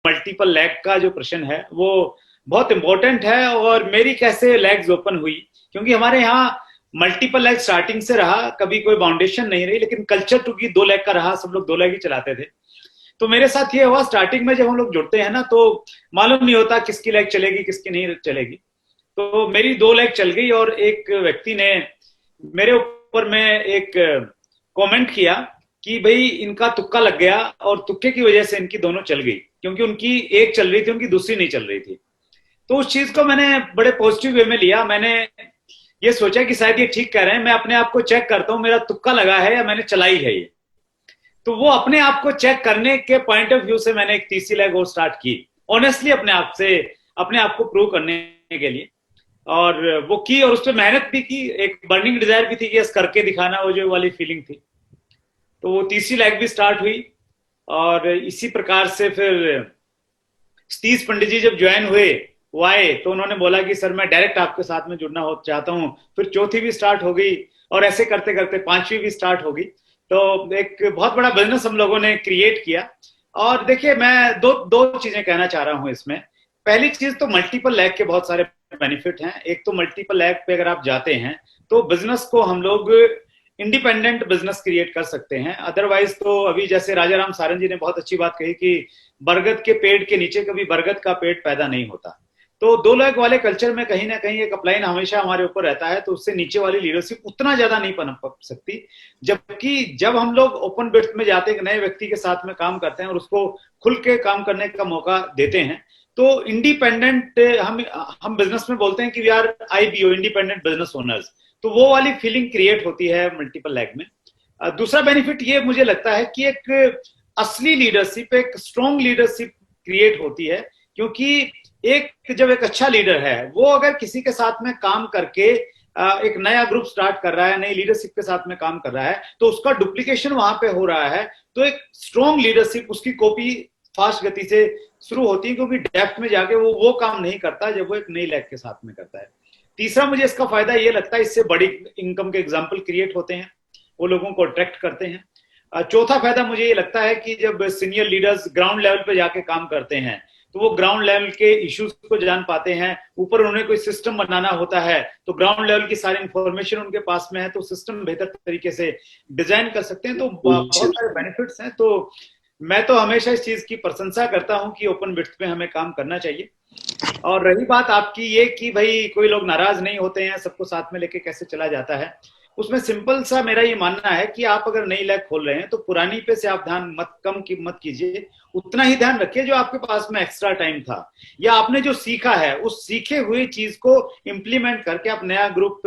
Multiple leg का जो प्रश्न है वो बहुत इंपॉर्टेंट है। और मेरी कैसे लेग्स ओपन हुई, क्योंकि हमारे यहाँ मल्टीपल लेग स्टार्टिंग से रहा, कभी कोई बाउंडेशन नहीं रही, लेकिन कल्चर चूंकि 2 लेग का रहा, सब लोग 2 लेग ही चलाते थे। तो मेरे साथ ये हुआ, स्टार्टिंग में जब हम लोग जुड़ते हैं ना तो मालूम नहीं होता किसकी लेग चलेगी किसकी नहीं चलेगी। तो मेरी 2 लेग चल गई और एक व्यक्ति ने मेरे ऊपर में एक कमेंट किया कि भाई इनका तुक्का लग गया, और तुक्के की वजह से इनकी दोनों चल गई, क्योंकि उनकी एक चल रही थी, उनकी दूसरी नहीं चल रही थी। तो उस चीज को मैंने बड़े पॉजिटिव वे में लिया। मैंने ये सोचा कि शायद ये ठीक कह रहे हैं, मैं अपने आप को चेक करता हूँ मेरा तुक्का लगा है या मैंने चलाई है ये। तो वो अपने आप को चेक करने के पॉइंट ऑफ व्यू से मैंने एक तीसरी लेग और स्टार्ट की, ऑनेस्टली अपने आप से, अपने आप को प्रूव करने के लिए। और वो की, और उस पर मेहनत भी की, एक बर्निंग डिजायर भी थी कि यस करके दिखाना, वो जो वाली फीलिंग थी। तो वो तीसरी लेग भी स्टार्ट हुई। और इसी प्रकार से फिर सतीश पंडित जी जब ज्वाइन हुए, वो आए, तो उन्होंने बोला कि सर मैं डायरेक्ट आपके साथ में जुड़ना हो चाहता हूँ। फिर चौथी भी स्टार्ट हो गई, और ऐसे करते करते पांचवी भी स्टार्ट हो गई। तो एक बहुत बड़ा बिजनेस हम लोगों ने क्रिएट किया। और देखिए, मैं दो दो चीजें कहना चाह रहा हूँ इसमें। पहली चीज तो मल्टीपल लेग के बहुत सारे बेनिफिट हैं। एक तो मल्टीपल लेग पे अगर आप जाते हैं तो बिजनेस को हम लोग इंडिपेंडेंट बिजनेस क्रिएट कर सकते हैं। अदरवाइज तो अभी जैसे राजा राम सारंग जी ने बहुत अच्छी बात कही कि बरगद के पेड़ के नीचे कभी बरगद का पेड़ पैदा नहीं होता। तो 2 लेग वाले कल्चर में कहीं ना कहीं एक अपलाइन हमेशा हमारे ऊपर रहता है, तो उससे नीचे वाली लीडरशिप उतना ज्यादा नहीं पनप सकती। जबकि जब हम लोग ओपन बिट्स में जाते हैं, नए व्यक्ति के साथ में काम करते हैं और उसको खुल के काम करने का मौका देते हैं, तो इंडिपेंडेंट हम बिजनेस में बोलते हैं कि we are IBO, independent business owners. तो वो वाली फीलिंग क्रिएट होती है मल्टीपल लेग में। दूसरा बेनिफिट ये मुझे लगता है कि एक असली लीडरशिप, एक स्ट्रॉन्ग लीडरशिप क्रिएट होती है। क्योंकि जब एक अच्छा लीडर है, वो अगर किसी के साथ में काम करके एक नया ग्रुप स्टार्ट कर रहा है, नई लीडरशिप के साथ में काम कर रहा है, तो उसका डुप्लीकेशन वहां पे हो रहा है। तो एक स्ट्रॉन्ग लीडरशिप, उसकी कॉपी फास्ट गति से शुरू होती है, क्योंकि डेप्थ में जाके वो काम नहीं करता जब वो एक नई लेग के साथ में करता है। तीसरा मुझे इसका फायदा ये लगता है, इससे बड़ी इनकम के एग्जाम्पल क्रिएट होते हैं, वो लोगों को अट्रैक्ट करते हैं। चौथा फायदा मुझे ये लगता है कि जब सीनियर लीडर्स ग्राउंड लेवल पे जाके काम करते हैं, तो वो ग्राउंड लेवल के इश्यूज को जान पाते हैं। ऊपर उन्हें कोई सिस्टम बनाना होता है, तो ग्राउंड लेवल की सारी इंफॉर्मेशन उनके पास में है, तो सिस्टम बेहतर तरीके से डिजाइन कर सकते हैं। तो बहुत सारे बेनिफिट्स हैं। तो मैं तो हमेशा इस चीज की प्रशंसा करता हूं कि ओपन बिट्स पे हमें काम करना चाहिए। और रही बात आपकी ये कि भाई कोई लोग नाराज नहीं होते हैं, सबको साथ में लेके कैसे चला जाता है, उसमें सिंपल सा मेरा ये मानना है कि आप अगर नई लेग खोल रहे हैं तो पुरानी पे से आप ध्यान मत कीजिए। उतना ही ध्यान रखिए जो आपके पास में एक्स्ट्रा टाइम था, या आपने जो सीखा है उस सीखे हुए चीज को इम्प्लीमेंट करके आप नया ग्रुप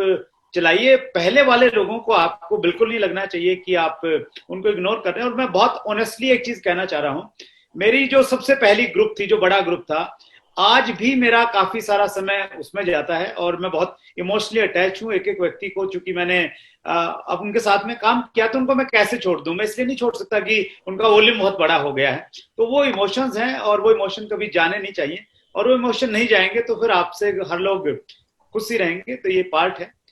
चलाइए। पहले वाले लोगों को आपको बिल्कुल नहीं लगना चाहिए कि आप उनको इग्नोर कर रहे हैं। और मैं बहुत ऑनेस्टली एक चीज कहना चाह रहा हूं, मेरी जो सबसे पहली ग्रुप थी, जो बड़ा ग्रुप था, आज भी मेरा काफी सारा समय उसमें जाता है, और मैं बहुत इमोशनली अटैच हूँ एक एक व्यक्ति को। चूंकि मैंने अब उनके साथ में काम किया, तो उनको मैं कैसे छोड़ दूं? मैं इसलिए नहीं छोड़ सकता कि उनका वॉल्यूम बहुत बड़ा हो गया है। तो वो इमोशंस हैं, और वो इमोशन कभी जाने नहीं चाहिए। और वो इमोशन नहीं जाएंगे तो फिर आपसे हर लोग खुश ही रहेंगे। तो ये पार्ट है।